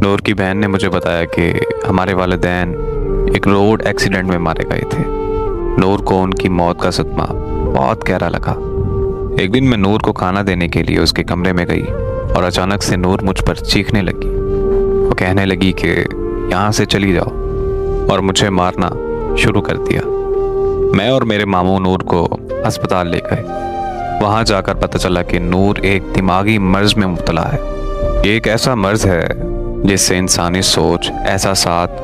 नूर की बहन ने मुझे बताया कि हमारे वालिदैन एक रोड एक्सीडेंट में मारे गए थे। नूर को उनकी मौत का सदमा बहुत गहरा लगा। एक दिन मैं नूर को खाना देने के लिए उसके कमरे में गई और अचानक से नूर मुझ पर चीखने लगी। वो कहने लगी कि यहाँ से चली जाओ और मुझे मारना शुरू कर दिया। मैं और मेरे मामू नूर को अस्पताल ले गए। वहाँ जाकर पता चला कि नूर एक दिमागी मर्ज में मुब्तला है। ये एक ऐसा मर्ज है जिससे इंसानी सोच, एहसासात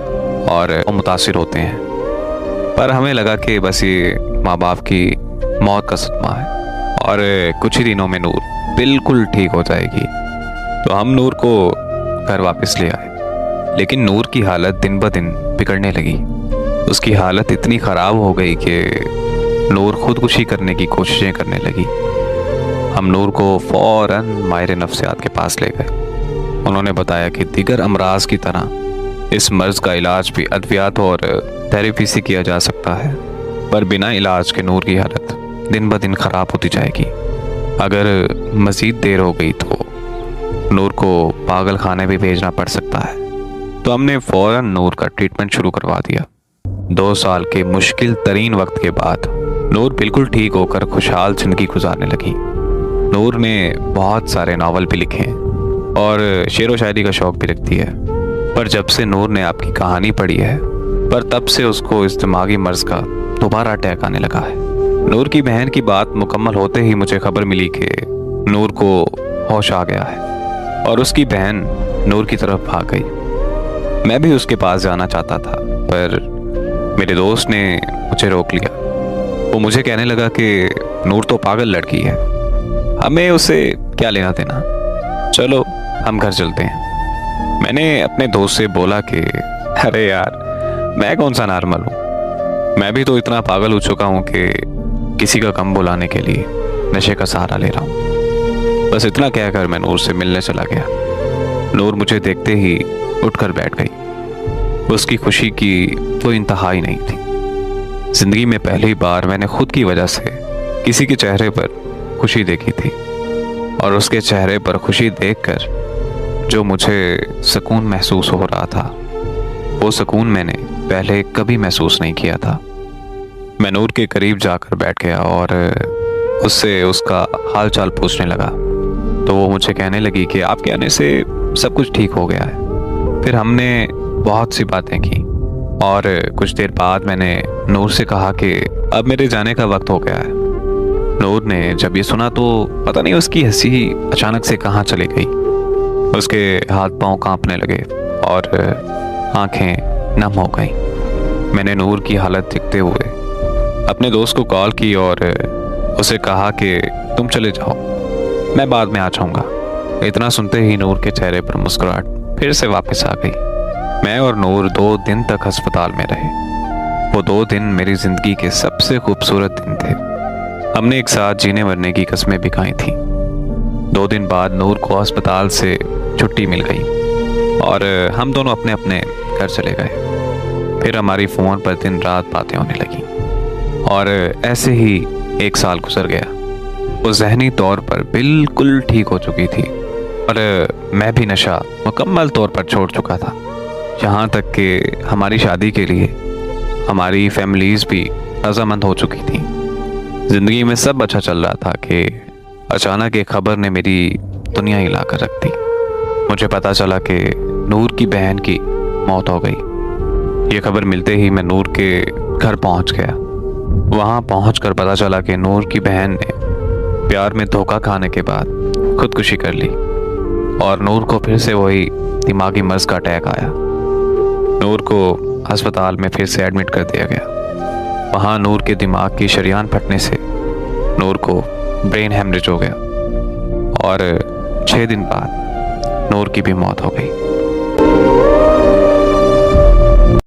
और मुतासिर होते हैं। पर हमें लगा कि बस ये माँ बाप की मौत का सदमा है और कुछ ही दिनों में नूर बिल्कुल ठीक हो जाएगी। तो हम नूर को घर वापस ले आए, लेकिन नूर की हालत दिन ब दिन बिगड़ने लगी। उसकी हालत इतनी ख़राब हो गई कि नूर खुदकुशी करने की कोशिशें करने लगी। हम नूर को फ़ौरन माहिर नफ्सियात के पास ले गए। उन्होंने बताया कि दीगर अमराज की तरह इस मर्ज का इलाज भी अद्वियात और थेरेपी से किया जा सकता है, पर बिना इलाज के नूर की हालत दिन ब दिन ख़राब होती जाएगी। अगर मज़ीद देर हो गई तो नूर को पागल खाने भी भेजना पड़ सकता है। तो हमने फ़ौरन नूर का ट्रीटमेंट शुरू करवा दिया। 2 साल के मुश्किल तरीन वक्त के बाद नूर बिल्कुल ठीक होकर खुशहाल ज़िंदगी गुजारने लगी। नूर ने बहुत सारे नावल भी लिखे हैं और शेर व शायरी का शौक़ भी रखती है। पर जब से नूर ने आपकी कहानी पढ़ी है, पर तब से उसको इस दिमागी मर्ज का दोबारा अटैक आने लगा है। नूर की बहन की बात मुकम्मल होते ही मुझे खबर मिली कि नूर को होश आ गया है और उसकी बहन नूर की तरफ भाग गई। मैं भी उसके पास जाना चाहता था, पर मेरे दोस्त ने मुझे रोक लिया। वो मुझे कहने लगा कि नूर तो पागल लड़की है, हमें उसे क्या लेना देना, चलो हम घर चलते हैं। मैंने अपने दोस्त से बोला कि अरे यार, मैं कौन सा नॉर्मल हूँ, मैं भी तो इतना पागल हो चुका हूँ कि किसी का कम बुलाने के लिए नशे का सहारा ले रहा हूँ। बस इतना कहकर मैं नूर से मिलने चला गया। नूर मुझे देखते ही उठकर बैठ गई। उसकी खुशी की कोई इंतहा ही नहीं थी। जिंदगी में पहली बार मैंने खुद की वजह से किसी के चेहरे पर खुशी देखी थी और उसके चेहरे पर खुशी देखकर जो मुझे सुकून महसूस हो रहा था, वो सुकून मैंने पहले कभी महसूस नहीं किया था। मैं नूर के करीब जाकर बैठ गया और उससे उसका हाल चाल पूछने लगा। तो वो मुझे कहने लगी कि आपके आने से सब कुछ ठीक हो गया है। फिर हमने बहुत सी बातें की और कुछ देर बाद मैंने नूर से कहा कि अब मेरे जाने का वक्त हो गया है। नूर ने जब ये सुना तो पता नहीं उसकी हंसी अचानक से कहाँ चली गई। उसके हाथ पांव कांपने लगे और आंखें नम हो गईं। मैंने नूर की हालत देखते हुए अपने दोस्त को कॉल की और उसे कहा कि तुम चले जाओ, मैं बाद में आ जाऊँगा। इतना सुनते ही नूर के चेहरे पर मुस्कुराहट फिर से वापस आ गई। मैं और नूर 2 दिन तक अस्पताल में रहे। वो 2 दिन मेरी ज़िंदगी के सबसे खूबसूरत दिन थे। हमने एक साथ जीने मरने की कस्में भी खाई थीं। 2 दिन बाद नूर को अस्पताल से छुट्टी मिल गई और हम दोनों अपने अपने घर चले गए। फिर हमारी फ़ोन पर दिन रात बातें होने लगी और ऐसे ही 1 साल गुजर गया। वो ज़हनी तौर पर बिल्कुल ठीक हो चुकी थी और मैं भी नशा मुकम्मल तौर पर छोड़ चुका था। यहाँ तक कि हमारी शादी के लिए हमारी फैमिलीज़ भी रज़ामंद हो चुकी थी। ज़िंदगी में सब अच्छा चल रहा था कि अचानक एक खबर ने मेरी दुनिया हिला कर रख दी। मुझे पता चला कि नूर की बहन की मौत हो गई। ये खबर मिलते ही मैं नूर के घर पहुंच गया। वहां पहुंचकर पता चला कि नूर की बहन ने प्यार में धोखा खाने के बाद खुदकुशी कर ली और नूर को फिर से वही दिमागी मर्ज का अटैक आया। नूर को अस्पताल में फिर से एडमिट कर दिया गया। वहाँ नूर के दिमाग की शरीयान फटने से नूर को ब्रेन हेमरेज हो गया और 6 दिन बाद नूर की भी मौत हो गई।